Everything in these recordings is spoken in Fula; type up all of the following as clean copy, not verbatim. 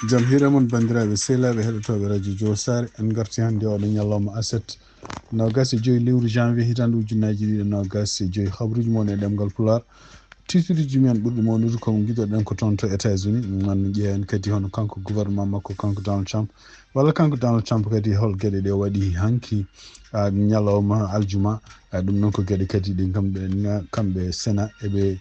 Jamhira mon bandiraɓe sehlaɓe heɗotoɓe radio Diosare en garti hannde oɗo ñallawma aset nogas e joyi lewru janvier hitande ujunnaji ɗiɗi nogas e joyi habruji mon e ɗemgal Pulaar tituji men ɓurɗi mawnude komo giɗoɗen ko toon to États-Unis man ƴeewen kadi hono kanko gouvernement makko kanko Donald Trump walla kanko Donald Trump kadi hol gueɗe ɗe waɗi hanki ñalawma aljuma ɗum noon ko gueɗe kadi ɗe kamɓe Sénat eɓe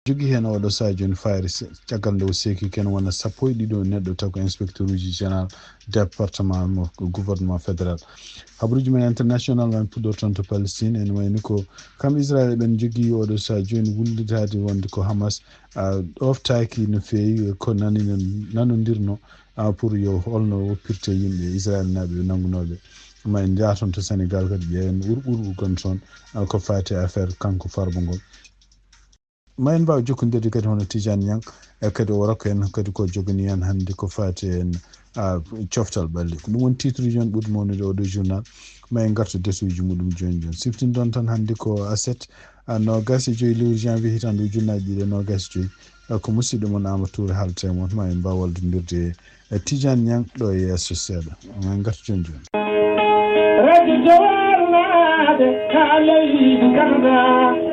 jogi hen oɗo saha joni fayre caggal nde o seeki ken wona sappo e ɗiɗo neɗɗo taw ko inspecteur uji général département mo gouvernement fédéral habaruji men international man puɗɗo toon to Palestine en wayni ko kam Israël ɓen jogui oɗo saha joni wullitade wonde ko Hamas ɗoftaki no fewi ko nanodirno pour yo holno woppirte yimɓe Israël naɓe nangunoɓe ma en jaaton to Sénégal kadi ƴeewen ɓurɓurgon toon ko fati affaire kanko Farba ngol ma en mbawi jokkodirde kadi hono Tidiane Niang kadi o rokka en kadi ko jogani en hannde ko fati en coftal ɓalli ko ɗum woni titre uji on ɓurɗi mawnude oɗo journal ma en garta desuji muɗum joni joni siftin ɗon tan hannde ko aset nogas e joyi lewru janvier hitande ujunnaji ɗiɗi nogas joyi ko musidɗo mon Amadou Touré haalta e mon ma en mbaw wallodirde Tidiane Niang ɗo e yesso seeɗa ma en garta joni joni radio jowarnade ka leydi Canada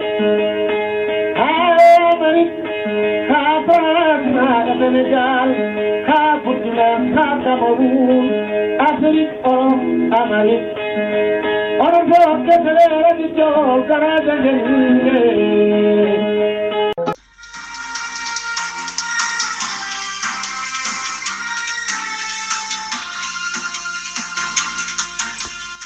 Sénégal, ha Portugal, ha Cameroun, Afrique, Amérique. On ne peut que se leer du sol, garage de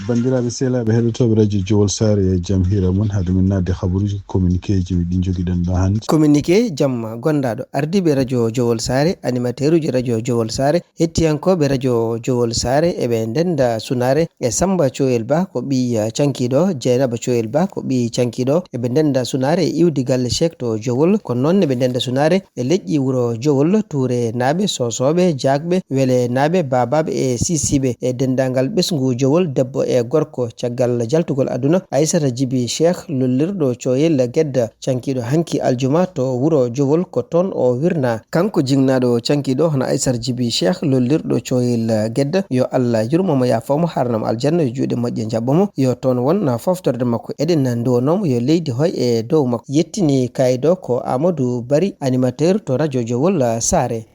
bandiraɓe sehlaɓe heɗotoɓe radio Jowol Sare e jaam hira moon haade min nadde habaruji communiqué ji ɗin joguiɗen ɗo hannde communiqué jamma gonɗaɗo ardiɓe radio Jowol Sare animateur uji radio Jowol Sare hettiyankoɓe radio Jowol Sare eɓe ndenda sunare e Samba Coyel Ba ko ɓi cankiɗo Dieynaba Coyel Ba ko ɓi cankiɗo eɓe ndenda sunare e iwdi galle Cheikh to Jowol kono noon ɓe ndenda sunare e leƴƴi wuuro Jowol Touré naaɓe sosoɓe jagɓe weele naaɓe babaɓe e sisiɓe e dendagal ɓesgu Jowol debbo e gorko caggal jaltugol aduna Aissata Djiby Cheikh lollirɗo Coyel Guedda cankiɗo hanki aljuma to wuuro Jowol ko toon o wirna kanko jingnaɗo cankiɗo hono Aissata Djiby Cheikh lollirɗo Coyel Guedda yo Allah yurmomo yafamo harnamo aljanna yo juuɗe moƴƴe jaɓɓamo yo toon won foftorde makko eɗen duwanomo yo leydi hoy e dow makko yettini kaydo ko Amadou Bari animateur to radio Jowol Sare.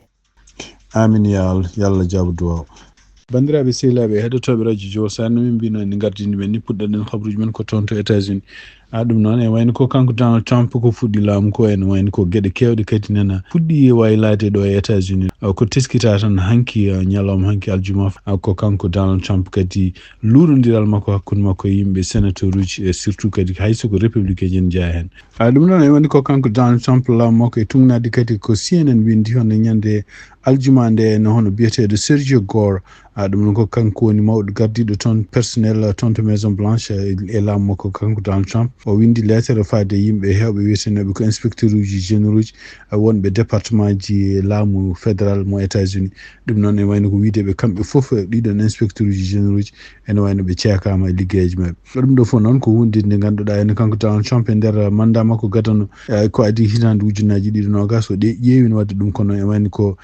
amin ya Allah jaabu duwaw bandiraɓe sehlaɓe heɗotoɓe radio Jowol Sare no min mbino en gardini men ni puɗɗoɗen habaruji men ko toon to États-Unis ɗum noon e wayno ko kanko Donald Trump ko fuɗɗi laamu ko en wayno ko gueɗe kewɗe kadi nana fuɗɗi waylade ɗo e États-Unis ko teskita tan hanki ñalawma hanki aljuma ko kanko Donald Trump kadi luurodiral makko hakkude makko e yimɓe sénateur uji e surtout kadi hayso ko républicain ji jeeya hen ɗum noon e wayno ko kanko Donald Trump laamu makko e tumnade kadi ko CNN windi hono ñande aljuma nde no hono biyeteɗo Sergio Gore ɗum noon ko kanko woni mawɗo gardiɗo toon personnel toon to Maison Blanche e laamu makko kanko Donald Trump o windi lettere faade yimɓe hewɓe wiyetenoɓe ko inspecteur uji généraux uji wonɓe département ji laamu fédéral mo États-Unis ɗum noon e wayno ko wiideɓe kamɓe foof ɗiɗon inspecteur uji généraux uji ene wayno ɓe ceekama e liggueji mabɓe ɗum ɗo fof noon ko hunde nde ganduɗa ene kanko Donald Trump e nder mandat makko gadano ko adi hitande ujunnaji ɗiɗi nogas o ƴeewino wadde ɗum kono e wayno ko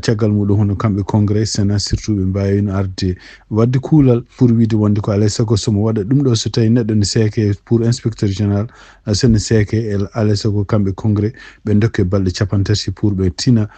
caggal muɗum hono kamɓe congrès sénat surtout ɓe mbawino arde wadde kuulal pour wiide wonde ko alay saago somo waɗa ɗum ɗo so tawi neɗɗo ne seeke pour inspecteur général sene seeke e alay saago kamɓe congrès ɓe dokke balɗe capantati pour ɓe tina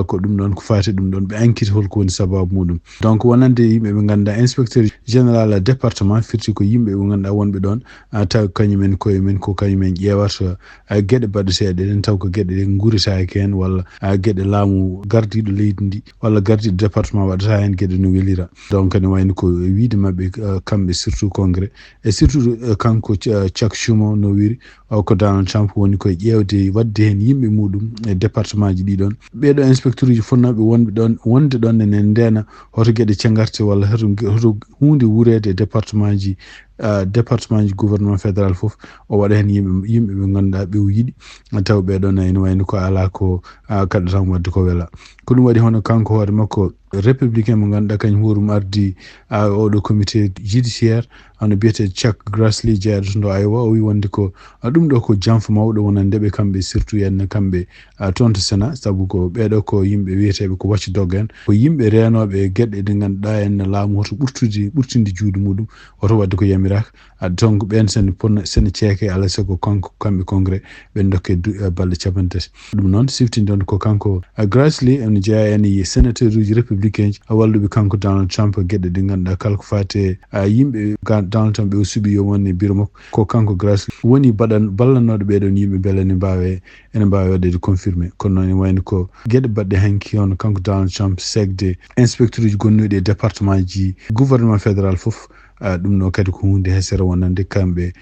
ko ɗum ɗon ko fati ɗum ɗon ɓe enquête holko woni sababu muɗum donc wonande yimɓe ɓe ganduɗa inspecteur général département firti ko yimɓe ɓe ganduɗa wonɓe ɗon taw kañumen koye men ko kañumen ƴewata gueɗe baɗeteɗe ɗen taw ko gueɗe ɗe guuretaki hen walla gueɗe laamu gardiɗo leydi ndi walla gardiɗo département waɗata hen gueɗe no welira donc ne wayno ko wiide mabɓe kamɓe surtout congrès et surtout kanko Chuck Schumer no wiri ko Donald Trump woni koye ƴewde wadde hen yimɓe muɗum e département ji ɗiɗon ɓeɗo inspecteur uji fonnoɓe wonɓe ɗon wonde ɗon ene ndena hoto gueɗe cengarte walla hoto hunde wuurede e département ji département ji gouvernement fédéral fof o waɗa hen yimɓe ɓe ganduɗa ɓe yiɗi taw ɓeɗon ene wayno ko ala ko kaɗɗo tan wadde ko wela ko ɗum waɗi hono kanko hoore makko républicain mo ganduɗa kañum huurum ardi oɗo comité judiciaire hono biyete Chuck Grassley jeeyaɗo to ndo Iowa o wi wonde ko ɗum ɗo ko janfa mawɗo wonandeɓe kamɓe surtout en kamɓe toon to Sénat saabu ko ɓeɗo ko yimɓe wiyeteɓe ko watchdog en ko yimɓe renoɓe gueɗe ɗe ganduɗa en laamu hoto ɓurtinde juuɗe muɗum oto wadde ko yamiraka donc ɓen sene ceeke alay sago kanko kamɓe congrès ɓe dokke balɗe 30 ɗum noon siftinde on ko kanko Grassley ene jeeya en sénateur uji républicain ji walluɓe kanko Donald Trump gueɗe ɗe ganduɗa kala ko fate yimɓe Donald Trump ɓe o suuɓi yo wonne bureau makko ko kanko Grassley woni ballannoɗo ɓeɗon yimɓe beele ene mbawi waɗede confirmé kono noon ene wayno ko gueɗe baɗɗe hanki hono kanko Donald Trump segde inspecteur uji gonnuɗi e département ji gouvernement fédéral fof ɗum ɗo kadi ko hunde hesere wonande kamɓe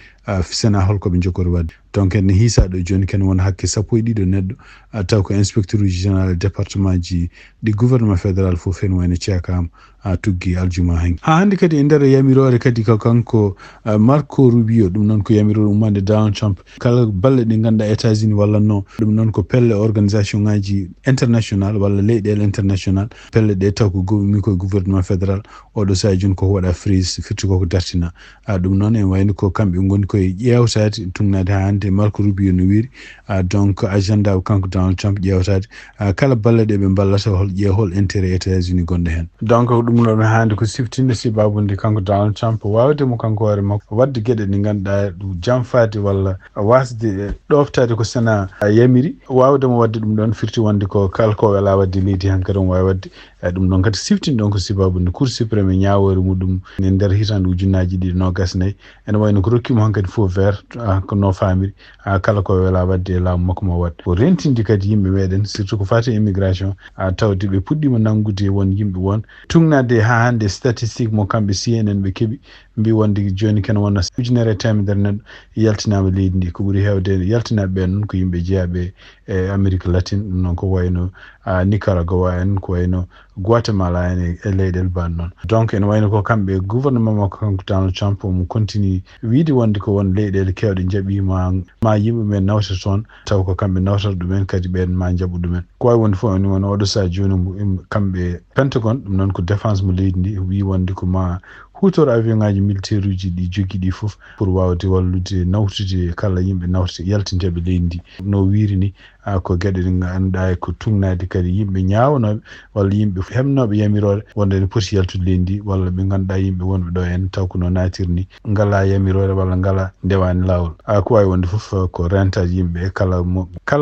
Sénat holkoɓe jogori wadde donc en hiisa ɗo joni ken wona hakke 12 neɗɗo taw ko inspecteur uji général département ji ɗi gouvernement fédéral fof hen wayno ceekama tuggi aljuma hanki ha hande kadi e nder yamirore kadi ko kanko Marco Rubio ɗum noon ko yamirore ummande Donald Trump kala balle ɗe ganduɗa États-Unis walla non ɗum noon ko pelle organisation ngaji international walla leyɗele international pelle ɗe taw ko mi koye gouvernement fédéral oɗo saha joni koko waɗa freeze firti koko dartina ɗum noon en wayno ko kamɓe goni koye ƴewtade tugnade ha hande Marco Rubio no wiiri donc agenda kanko Donald Trump ƴewtade kala balle ɗe ɓe ballata hol intérêt États-Unis gonɗo hen donc ɗum ɗon hande ko siftinde sibabude kanko Donald Trump wawde mo kanko hoore makko wadde gueɗe ɗe ganduɗa janfade walla wasde ɗoftade ko Sénat yamiri wawdemo wadde ɗum ɗon firti wonde ko kala ko wela wadde leydi hankkadi on wawi wadde ɗum ɗon kadi siftinde ɗon ko sibabude Cour suprême ñawore muɗum e nder hitande ujunnaji 2024 ene wayno ko rokkimo hankkadi faux vert ko no famiri kala ko wela wadde e laamu makko mo wadde ko rentinde kadi yimɓe meɗen surtout ko fati immigration tawde ɓe puɗɗima nangude won yimɓe won tugnade ha hande statistique mo kamɓe CNN ɓe keeɓi mbi wonde joni ken wonna 1,temedere neɗɗo yaltinama leydi ndi ko ɓuuri hewde yaltinaɓe ɓen noon ko yimɓe jeeyaɓe e Amérique latine ɗum noon ko wayno Nicaragua en ko wayno Guatemala en e leyɗel ban noon donc ene wayno ko kamɓe gouvernement makko kanko Donald Trump mo continue wiide wonde ko won leyɗele kewɗe jaaɓima ma yimɓe men nawta toon taw ko kamɓe nawtata ɗumen kadi ɓen ma jaaɓu ɗumen ko wawi wonde fof ene wona oɗo saha joni kamɓe Pentagon ɗum noon ko défense mo leydi ndi wi wonde ko ma hutoro avion ngaji militaire uji ɗi jogui ɗi fof pour wawde wallude nawtude kala yimɓe nawta yaltinteɓe leydi ndi no wiiri ni ko gueɗe ɗe ganduɗa ko tugnade kadi yimɓe ñawnoɓe walla yimɓe hebnoɓe yamirore wonde ne poti yaltude leydi ndi walla ɓe ganduɗa yimɓe wonɓe ɗo en taw ko no natirni ngala yamirore walla ngala ndewani lawol ko wawi wonde foof ko rentade yimɓe kala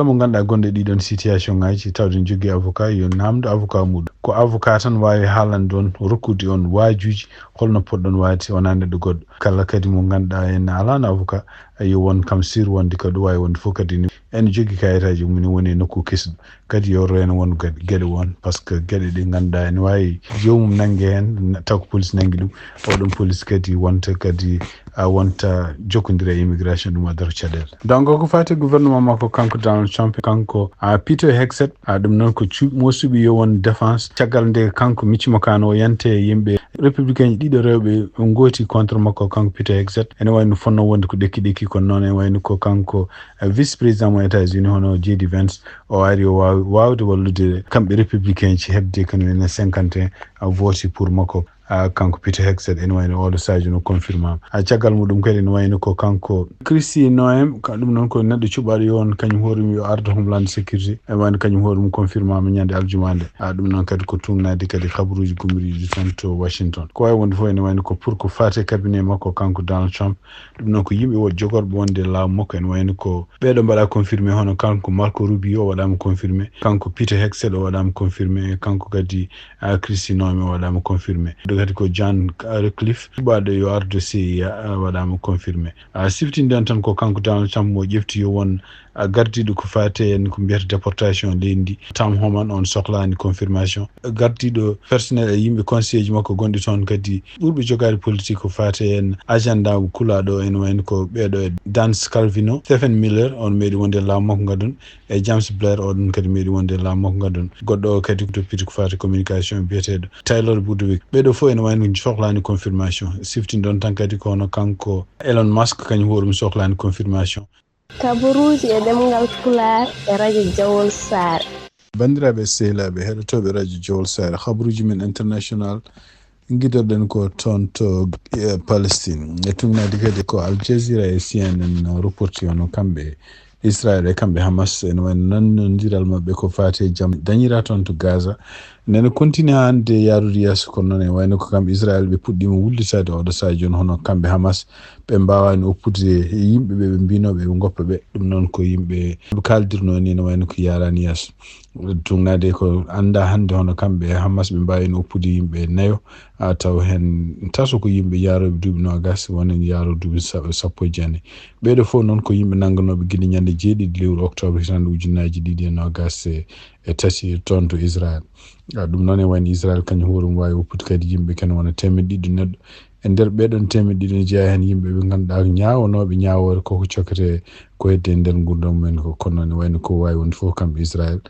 mo ganduɗa gonɗo ɗiɗon situation ngaji tawde ne jogui avocat yo namdo avocat muɗum ko avocat tan wawi haalande on rokkude on waajuji holno poɗɗon wade wona neɗɗo goɗɗo kala kadi mo ganduɗa en alano avocat yo won kam sur wonde ko ɗo wawi wonde fof kadi ene jogui kayitaji mum woni nokku kesɗum kadi yo reno won gueɗe won par ce que gueɗe ɗe ganduɗa ene wawi jomum nanggue hen taw ko police nangui ɗum oɗon police kadi wonta kadi wonta jokkodira e immigration ɗum waddata caɗele donc ko fati gouvernement makko kanko Donald Trump kanko Peter Hegseth ɗum noon ko mo suuɓi yo won défense caggal nde kanko miccimo kano o yante yimɓe républicain ji ɗiɗo rewɓe gooti contre makko kanko Peter Hegseth ene wayno fonno wonde ko ɗekki kono noon ene wayno ko kanko vice président mo États-Unis hono JD Vance o ari o wawde wallude kamɓe républicain ji hebde kañum ene 51 vote pour makko kanko Peter Hegseth ene wayno oɗo sadio no confirmama caggal muɗum kadi ene wayno ko kanko Christy Noem ɗum noon ko neɗɗo cuɓaɗo yon kañum hoorumi yo ardo homeland sécurité ene wayno kañum hoorumum confirmama ñande aljumande ɗum noon kadi ko tumnade kadi habaruji gumriɗi toon to Washington ko wawi wonde fof ene wayno ko pour ko fate cabinet makko kanko Donald Trump ɗum noon ko yimɓe wod jogorɓe wonde laamu makko ene wayno ko ɓeɗo mbaɗa confirmé hono kanko Marco Rubio o waɗama confirmé kanko Peter Hegseth o waɗama confirmé kanko kadi Christy Noem o waɗama confirmé kadi ko John Cliff suɓaɗo yo ardo CIA waɗama confirmé siftinde tan ko kanko Donald Trump mo ƴefti yo won gardiɗo ko fate en ko mbiyata déportation leydi ndi Tom Homan on sohlani confirmation gardiɗo personnel e yimɓe conseil ji makko gonɗi toon kadi ɓurɓe jogade politique ko fate en agenda kulaɗo en wayno ko ɓeɗo e Dan Scalvino Stephen Miller on meeɗi wonde laamu makko gadon e James Blair oɗon kadi meeɗi wonde laamu makko gadon goɗɗo kadi to pitti ko fate communication biyeteɗo Taylor Budwick ɓeɗo fof fo ene wayno sohlani confirmation siftin ɗon tan kadi kono kanko Elon Musk kañum hoɗum sohlani confirmation. Kabaruji e ɗemngal Pulaar e radio Jawol Saare. bandiraɓe sehilaɓe heɗotoɓe radio Jawol Saare habaruji men international guidoɗen ko toon to Palestine e tumnadi kadi ko Al Jazeera e CNN reporti ono kamɓe Israel e kamɓe Hamas ene wayno nannodiral maɓɓe ko fati jaam dañira toon to Gaza nene continue hande yarude yeeso kono noon e wayno ko kamɓe Israel ɓe puɗɗima wullitade oɗo saha joni hono kamɓe Hamas ɓe mbawani oppude yimɓeɓe ɓe mbinoɓe ɓe goppa ɓe ɗum noon ko yimɓe kaldirno ni ne wayno ko yarani yeeso tugnade ko anda hande hono kamɓe Hamas ɓe mbawino oppude yimɓe nayo taw hen taso ko yimɓe yaroɓe duuɓi nogas wonen yaro duuɓi sappo e jeenayyi ɓeɗo fof noon ko yimɓe nangganoɓe guila ñande 7 lewru octobre hitande ujunnaji 2023 toon to Israel ɗum noon e wayno Israel kañum hoɗum wawi oppude kadi yimɓe ken wona 100 neɗɗo e nder ɓeɗon 100 ne jeeya hen yimɓe ɓe ganduɗa ñawonoɓe ñawore koko cokkete ko hedde nder gurdam mumen ko kono noon wawi ko wawi wonde fof kamɓe Israel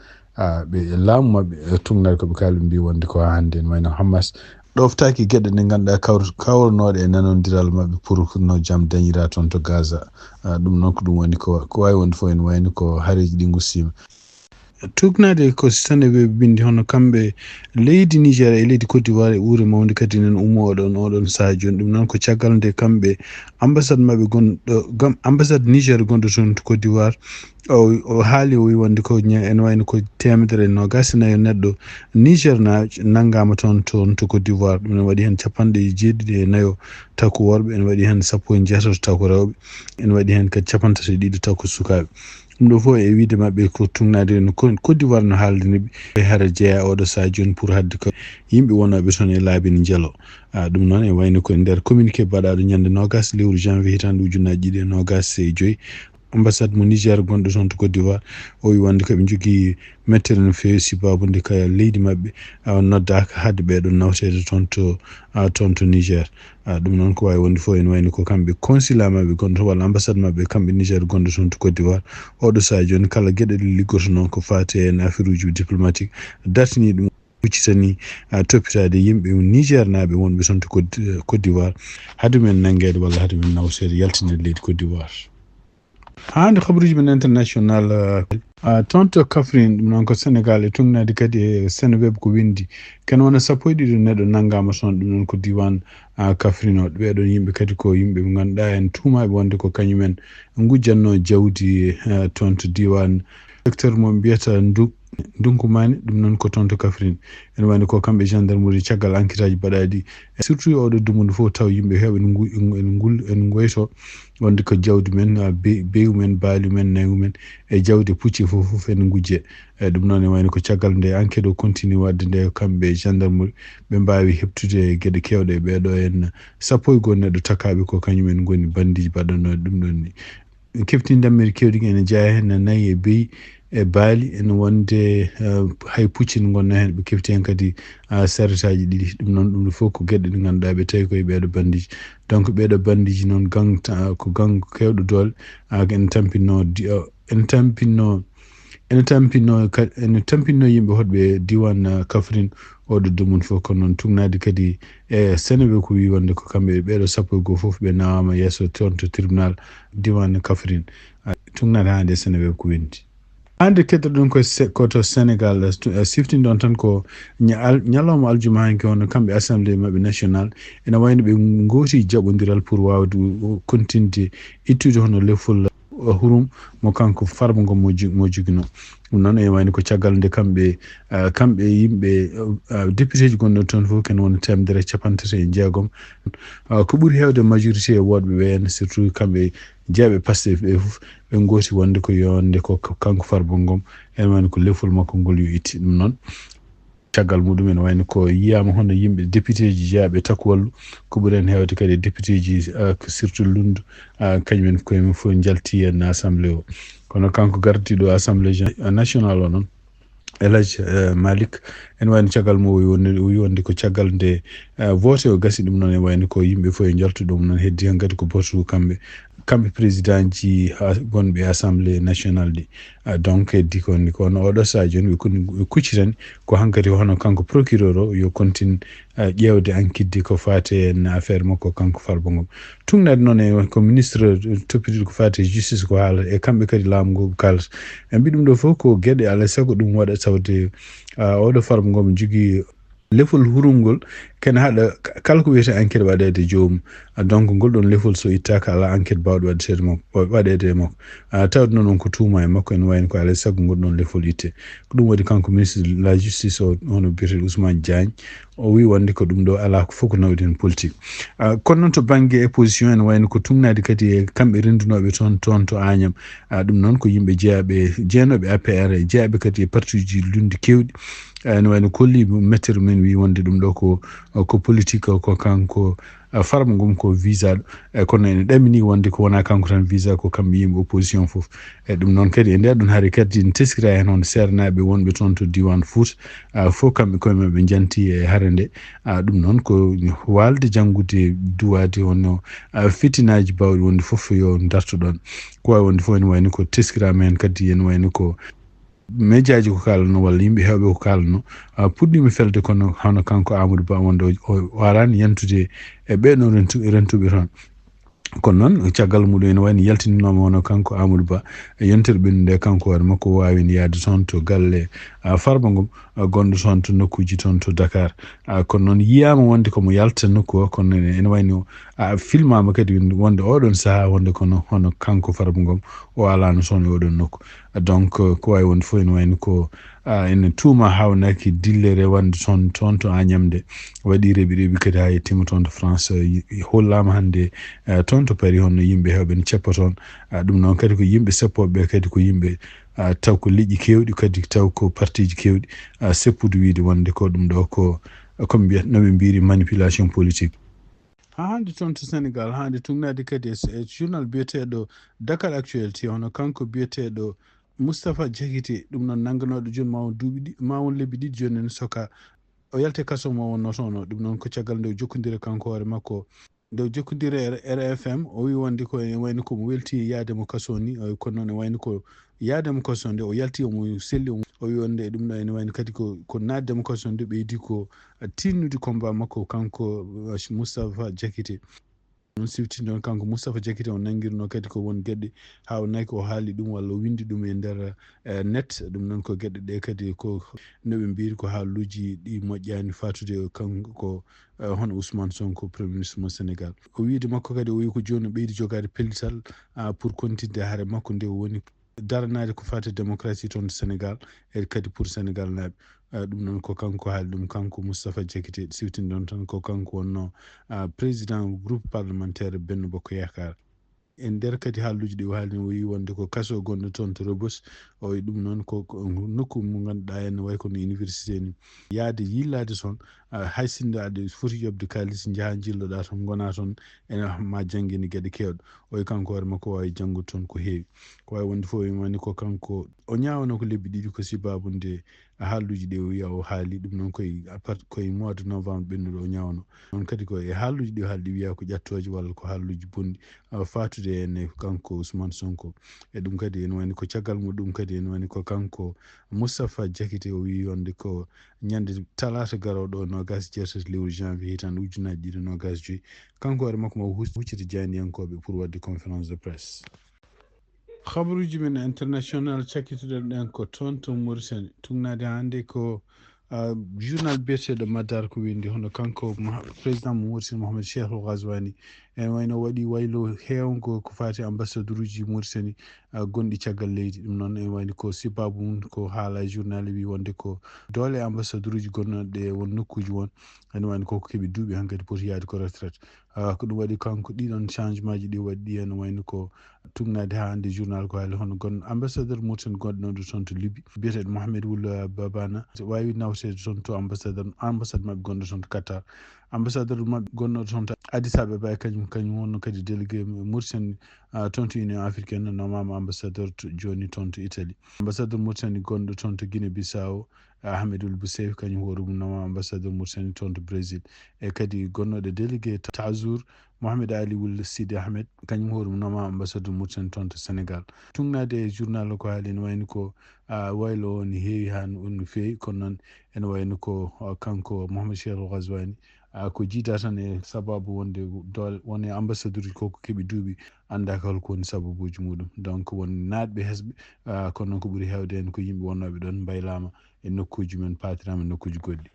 ɓe laamu mabɓe tugnade koɓe kalɓe mbi wonde ko hande ne wayno Hamas ɗoftaki gueɗe ɗe ganduɗa kawranoɗe e nanodiral mabɓe pour no jaam dañira toon to Gaza ɗum noon ko ɗum woni ko wawi wonde fof ene wayno ko haareji ɗi gustima tugnade ko Samedi bindi hono kamɓe leydi Niger e leydi Côte d'Ivoire e ɓuuri mawde kadi nen ummo oɗon saha joni ɗum noon ko caggal nde kamɓe ambassade mabɓe gonɗo ambassade Niger gonɗo toon to Côte d'Ivoire o haali o wi wonde ko ene wayno ko 124 neɗɗo Niger nanggama toon to Côte d'Ivoire ɗum ne waɗi hen 74 taw ko worɓe ene waɗi hen 16 taw ko rewɓe ene waɗi hen kadi 32 taw ko sukaɓe ɗum ɗo fof e wiide mabɓe ko tugnade no Côte d'Ivoire no haaldaniɓe e hara jeeya oɗo saha joni pour hadde ko yimɓe wonoɓe toon e laabi ne jeelo ɗum noon e wayno ko nder communiqué baɗaɗo ñande 20 lewru janvier hitande ujunnaji 2025 ambassade mo Niger gonɗo toon to Côte d'Ivoire o wi wonde koɓe jogui mettere no fewi sibabude ka leydi mabɓe noddaka hadde ɓeɗo nawtede toon to Niger ɗum noon ko wawi wonde fof ene wayno ko kamɓe consulat mabɓe gonɗo to walla ambassade mabɓe kamɓe Niger gonɗo toon to Côte d'Ivoire oɗo saha joni kala gueɗe ɗe liggoto noon ko fati en affaire uji diplomatique dartini ɗum huccitani toppitade yimɓe Niger naɓe wonɓe toon to Côte d'Ivoire haade men nanguede walla haade men nawtede yaltinede leydi Côte d'Ivoire hande habaruji men international toon to Kaffrine ɗum noon ko Sénégal e tugnade kadi e Seneweb ko windi ken wona 12 neɗɗo nanggama toon ɗum noon ko diwan Kaffrine o ɓeɗon yimɓe kadi ko yimɓe ɓe ganduɗa en tuumaɓe wonde ko kañumen gujjanno jawdi toon to diwan secteur mo mbiyata Dunkumani ɗum noon ko toon to Kaffrine ene wayno ko kamɓe gendarmerie caggal enquête aji baɗaɗi surtout oɗo dumunde fof taw yimɓe heeɓe en goyto wonde ko jawdi men beewu men baali men nayu men e jawdi pucci fof ene gujje ɗum noon e wayno ko caggal nde enquête o continue wadde nde kamɓe gendarmerie ɓe mbawi heptude gueɗe kewɗe e ɓeɗo en 11 neɗɗo takaɓe ko kañumen goni bandiji baɗannoɗe ɗum ɗon ni kefti dammiri kewɗi ene jeeya hen nayyi e beyi e baali ene wonde hay pucci ne gonna hen ɓe kefti hen kadi saretaji ɗiɗi ɗum noon ɗum fof ko gueɗe ɗe ganduɗa ɓe tawi koye ɓeɗo bandiji donc ɓeɗo bandiji noon ko gang kewɗo dole ene tampinno yimɓe hoɗɓe diwan Kaffrine oɗo dumunde fof kono noon tugnade kadi e Sénégal ko wi wonde ko kamɓe ɓeɗo 11 fof ɓe nawama yesso toon to tribunal diwan Kaffrine tugnade hande Sénégal ko windi hande keddoɗon koto Sénégal siftinɗon tan ko ñalawma aljuma hanke hono kamɓe assemblée mabɓe national ene wayno ɓe gooti jaɓodiral pour wawde continde ittude hono lefol hurum mo kanko Farba Ngom mo jogino ɗum noon e wayno ko caggal nde kamɓe yimɓe député ji gonɗo toon fof ken wona 156 ko ɓuuri hewde majorité e woɗɓe ɓen surtout kamɓe jeeɓe Pastef ɓe fof ɓe gooti wonde ko yonde ko kanko Farba Ngom ene wayno ko lefol makko ngol yo itti ɗum noon caggal muɗum ene wayno ko yiyama hono yimɓe député ji jeeyaɓe takwallu ko ɓuuri hen hewde kadi député ji surtout Lundu kañumen koyemen fof jalti hen assemblée o kono kanko gardiɗo assemblée national o noon El Hadj Malick ene wayno caggal mo wi wonde ko caggal nde vote o gasi ɗum noon e wayno ko yimɓe fof e jaltu ɗum noon heddi hen kadi ko botu kamɓe kamɓe président ji gonɓe assemblée nationale ɗi donc heddi koni kono oɗo saha joni ɓe kuccitani ko hankkadi hono kanko procureur o yo continue ƴewde enquête ko fate en affaire makko kanko Farba Ngom tugnade noon e ko ministre toppitiɗo ko fate justice ko haala e kamɓe kadi laamu ngo kalata en mbi ɗum ɗo fof ko gueɗe alay saago ɗum waɗa tawde oɗo Farba Ngom jogui lefol hurungol kene haɗa kala ko wiyete enquête waɗede joomum donc ngol ɗon lefol so ittaka ala enquête bawɗo waɗetede makko waɗede makko tawde noon ko tuuma e makko ene wayno ko alay saago ngol ɗon lefol itte ko ɗum waɗi kanko ministre de la justice o hono biyeteɗo Ousmane Diagne o wi wonde ko ɗum ɗo ala ko fof ko nawdi hen politique kono noon to banggue opposition ene wayno ko tumnade kadi e kamɓe rendunoɓe toon to Agnam ɗum noon ko yimɓe jeenoɓe APR e jeeyaɓe kadi e parti uji lundi kewɗi ene wayno kolli mettere men wi wonde ɗum ɗo ko politique ko kanko Farba Ngom ko visa ɗo kono ene ɗamini wonde ko wona kanko tan visa ko kamɓe yimɓe opposition fof ɗum noon kadi e nder ɗon haade kadi ne teskira hen hono sernaɓe wonɓe toon to diwan Fouta fof kamɓe koye maɓe janti e haare nde ɗum noon ko walde janggude duwade hono fitinaji bawɗi wonde fof yo darto ɗon ko wawi wonde fof ene wayno ko teskirama hen kadi ene wayno ko médiaji ko kalano walla yimɓe hewɓe ko kalano puɗɗima felde kono hono kanko Amadou Ba wonde o arani yantude e ɓeɗon rentuɓe toon kono noon caggal muɗum ene wayno yaltininoma wono kanko Amadou Ba yontere ɓennude kanko hoore makko wawino yaade toon to galle Farba Ngom gonɗo toon to nokkuji toon to Dakar kono noon yiyama wonde komo yalta nokku o kono ene wayno filmama kadi wonde oɗon saaha wonde kono hono kanko Farba Ngom o alano toon e oɗon nokku donc ko wawi wonde fof ene wayno ko ene tuuma hawnaki dillere wonde toon to Agnamde waɗi reeɓi kadi ha yettima toon to France hollama hande toon to Paris hono yimɓe hewɓe ne ceppa toon ɗum noon kadi ko yimɓe seppoɓe kadi ko yimɓe taw ko liƴƴi kewɗi kadi taw ko partiji kewɗi seppude wiide wonde ko ɗum ɗo ko koɓe mbiyata noɓe mbiri manipulation politique ha hande toon to Sénégal hande tugnade kadi e journal biyeteɗo Dakar Actualité hono kanko biyeteɗo Moustapha Diakité ɗum noon nangganoɗo joni ma won lebbi ɗiɗi joni en soka o yalte kaso mo wonno toon o ɗum noon ko caggal nde jokkodire kanko hoore makko nde jokkodire RFM o wi wonde ko ene wayno komo welti yaademo kaso ni kono noon e wayno ko yaademo kaso nde o yalti omo selli o wi wonde ɗum ɗo ene wayno kadi ko naddemo kaso nde ɓeydi ko tinnude combat makko kanko Moustapha Diakité noon siftinde on kanko Moustapha Diakité o nanguirno kadi ko won gueɗe ha o nayi ko haali ɗum walla o windi ɗum e nder net ɗum noon ko gueɗe ɗe kadi ko noɓe mbiri ko haaluji ɗi moƴƴani fatude kanko hono Ousmane Sonko premier ministre mo Sénégal o wiide makko kadi o wi ko joni o ɓeydi jogade pellital pour kontinde haare makko nde woni daranade ko fate démocratie toon Sénégal e kadi pour Sénégal naaɓe ɗum noon ko kanko haali ɗum kanko Moustapha Diakité siftinde on tan ko kanko wonno président groupe parlementaire Benno Bokk Yakar en nder kadi haalluji ɗi o haali o wi wonde ko kaso gonɗo toon to Rebus o wi ɗum noon ko nokku mo ganduɗa ene way kono université ni yaade yillade toon hay sinno aɗa foti yobde kalis jaaha jilloɗa toon gona toon ene ma jangguine gueɗe kewɗe o wi kanko hoore makko wawi janggude toon ko heewi ko wawi wonde fof woni ko kanko o ñawano ko lebbi ɗiɗi ko sibabude haalluji ɗi o wiya o haali ɗum noon koye mois de novembre ɓennuɗo o ñawno noon kadi ko e haalluji ɗi o haali ɗi wiya ko ƴattoje walla ko haalluji bonɗi fatude ene kanko Ousmane Sonko e ɗum kadi ene wayno ko caggal muɗum kadi ene wayno ko kanko Moustapha Diakité o wi wonde ko ñande talata garoɗo 27 lewru janvier hitande ujunnaje ɗiɗi 25 kanko hoore makko mo huccita janiyankoɓe pour wadde conférence de presse habaruji men international cakkitoɗen ɗen ko toon to Mauritanie tugnade hande ko journal biyeteɗo Madar ko windi hono kanko président mo Mauritanie Mohamed Cheikhou Ghazouani en wayno waɗi waylo hewngo ko fati ambassadeur uji Mauritanie gonɗi caggal leydi ɗum noon en wayno ko sibabu mum ko haala e journal wi wonde ko doole ambassadeur uji gonnoɗe won nokkuji won ene wayno koko keeɓi duuɓi hankkadi poti yaade ko retraite ko ɗum waɗi kanko ɗiɗon changement ji ɗi waɗi ɗi ene wayno ko tugnade ha hande journal ko haali hono gonno ambassadeur Mauritanie gonɗoɗo toon to Libye biyeteɗo Mohamed Ould Babana wawi nawtede toon to ambassade mabɓe gonɗo toon to Qatar ambassadeur mabɓe gonnoɗo toon to Addis Abeba kañum wonno kadi délégué Mauritanie toon to Union africaine nomama ambassadeur joni toon to Italie ambassadeur Mauritanie gonɗo toon to Guinée Bissau Ahmedul Bousseif kañum hoore mum nama ambassadeur Mauritanie toon to Brésil e kadi gonnoɗo délégué Tazour Mohamed Ali Wul Sidi Ahmed kañum hoore mum nama ambassadeur Mauritanie toon to Sénégal tungnade e journal ko haali ne wayno ko waylo ni heewi han on no feewi kono noon ene wayno ko kanko Mohamed Cheikh Ghazouani ko jiida tan e sababu wonde dole woni ambassadeur koko keeɓi duuɓi andaka holko woni sababuji muɗum donc won naatɓe hesɓe kono noon ko ɓuuri hewde hen ko yimɓe wonnoɓe ɗon mbaylama e nokkuji men patirama e nokkuji goɗɗi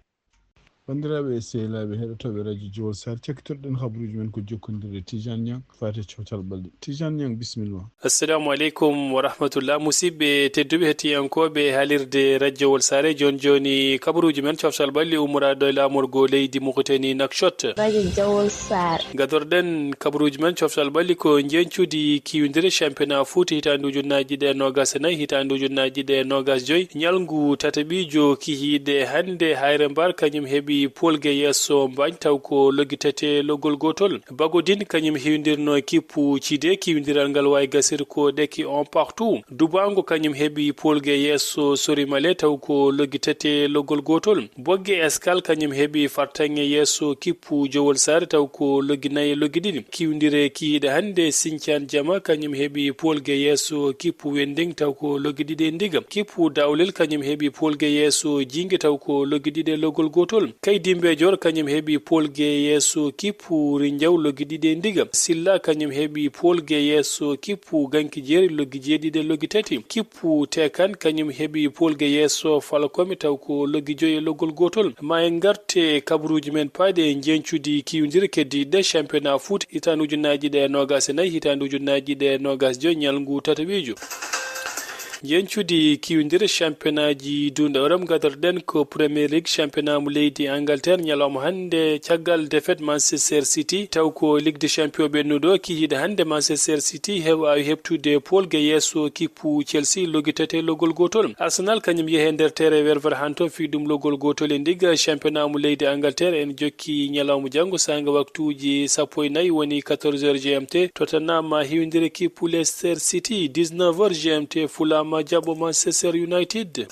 bandiraɓe e sehilaɓe heɗotoɓe radio Jowol Sar cekkitorɗen habaruji men ko jokkodire Tidiane Niang fate cewtal ɓalɗe Tidiane Niang bisimilla. Assalamu aleykum wa rahmatullah musidɓe tedduɓe hettiyankoɓe haalirde radio Jowol Sare joni kabaruji men coftal ɓalli ummorade e lamorgo leydi Mauritanie Nouakchott radio Jowol Sar gadorɗen kabaruji men coftal ɓalli ko jencudi kiwdire championnat foot hitande ujunnaji ɗe nogas nayyi hitande ujunnaji ɗe nogas joyyi ñalngu tataɓijo kihiɗe hande hayre mbar kañum heeɓi polgue yesso mbañ taw ko loggitate loggol gotol bagodine kañum hewdirno kippu cide kiwdiral ngal wawi gasir ko ɗekki on partout dubango kañum heeɓi polgue yesso sorimale taw ko loggitate loggol gotol boggue escale kañum heeɓi fartange yesso kippu Jowol Sare taw ko logginayi logguiɗiɗi kiwdire kihiɗe hande Sinthiane Diama kañum heeɓi polgue yesso kippu Wending taw ko logguiɗiɗi e ndiga kippu Dawlel kañum heeɓi polgue yesso Jingue taw ko logguiɗiɗi e loggol gotol Kaydimbe Dior kañum heeɓi polgue yesso kippu Rindiaw logguiɗiɗi e ndiga Silla kañum heeɓi polgue yesso kippu Ganki Jeeri loggi jeeɗiɗi e loggi tati kippu Tekan kañum heeɓi polgue yesso Falakome taw ko loggi joyi e loggol gotol ma en garte kabaruji men paade e jencudi kiwdiri keddiɗe championnat foot hitande ujunnaji ɗe nogas e nayyi hitande ujunnaji ɗe nogas joyi ñalngu tataɓijo jencudi kiwdire championnat ji dunde oɗom gadorɗen ko Premier League championnat mo leydi Angleterre ñalawma hande caggal défaite Manchester City taw ko Ligue des Champions ɓennuɗo kihiɗe hande Manchester City heewawi heɓtude polgue yesso kippu Chelsea loggitate loggol gotol Arsenal kañum yeehe nder terre Wolverhampton fi ɗum loggol gotol e ndiga championnat mo leydi Angleterre en jokki ñalawma janggo sanga waktuji 14 woni 14h GMT Tottenham ma hiwdire kippu Leicester City 19h GMT Fulham jabo Manchester United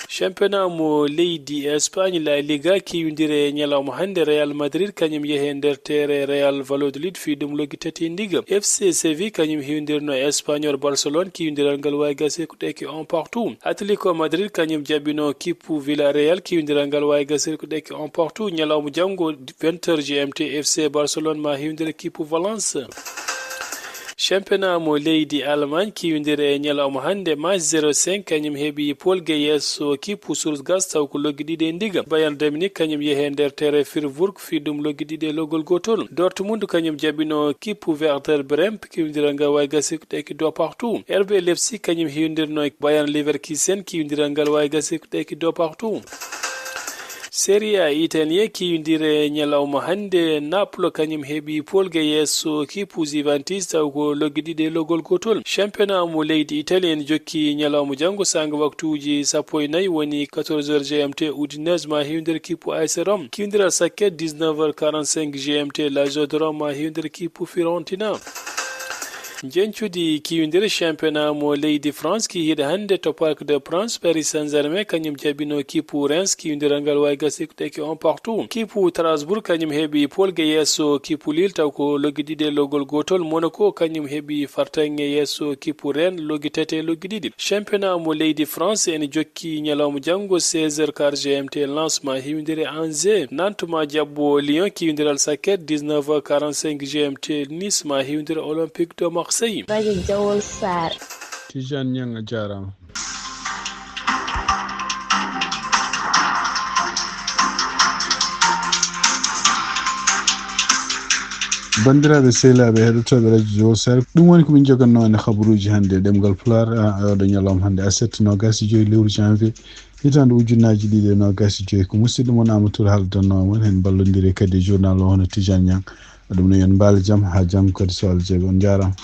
championnat mo leydi Espagne La Liga kiwdire ñalawma hande Real Madrid kañum yeehe nder terre Real Valladolid fi ɗum logitati ndiga FC Sevilla kañum hiwdirno Espanyol Barcelone kiwdiral ngal wawi gase ko ɗeke on partout Atlético Madrid kañum jaɓino kippu Villarreal kiwdiral ngal wawi gase ko ɗeke on partout ñalawma janggo 20h GMT FC Barcelone ma hiwdira kippu Valence championnat mo leydi Allemagne kiwdire ñalawma hande match 05 kañum heeɓi polgue yesso kippu Stuttgart taw ko logguiɗiɗi e ndiga Bayern de Munich kañum yeehe nder terre Freiburg fi ɗum logguiɗiɗi e loggol gotol Dortmund kañum jaɓino kippu Werder Bremen kiwdiral ngal wawi gasi ko ɗeki do partout RB Leipzig kañum hiwdirno Bayern Leverkusen kiwdiral ngal wawi gasi ko ɗeki do partout Serie A italien kiwdire ñalawma hande Napoli kañum heeɓi polgue yesso kippu Juventus taw ko logguiɗiɗi e loggol gotol championnat mo leydi Italie en jokki ñalawma janggo sanga waktuji 14 woni 14h GMT Udinese ma hiwdira kippu AS Rome kiwdiral sakket 19h45 GMT Lazio de Rome ma hiwdira kippu Fiorentina jencudi kiwdire championnat mo leydi France kihiɗe hande to Parc des Princes Paris Saint-Germain kañum jaɓino kippu Reims kiwdiral ngal wawi gasi ko ɗeke on partout kippu Strasbourg kañum heeɓi polgue yesso kippu Lille taw ko logguiɗiɗi e loggol gotol Monaco kañum heeɓi fartange yesso kippu Rennes logguitete logguiɗiɗi championnat mo leydi France en jokki ñalawma janggo 16h15 GMT Lens ma hiwdire Angers Nantes ma jabbo Lyon kiwdiral sakket 19h45 GMT Nice ma hiwdire Olympique de Marseille radio Jowol Sar Tidiane Niang a jarama bandiraɓe sehilaɓe heɗotoɓe radio Jowol Sar ɗum woni komin joganno ene habaruji hande ɗemgal Pulaar oɗo ñalawma hande aset nogas joyi lewru janvier hitande ujunnaji ɗiɗi e nogas joyi ko musidɗo moon Amadou haldanno mon hen ballodiri kadi journal o hono Tidiane Niang ɗum no yen mbaali jaam ha janggo kadi so Allah jaaɓi on jarama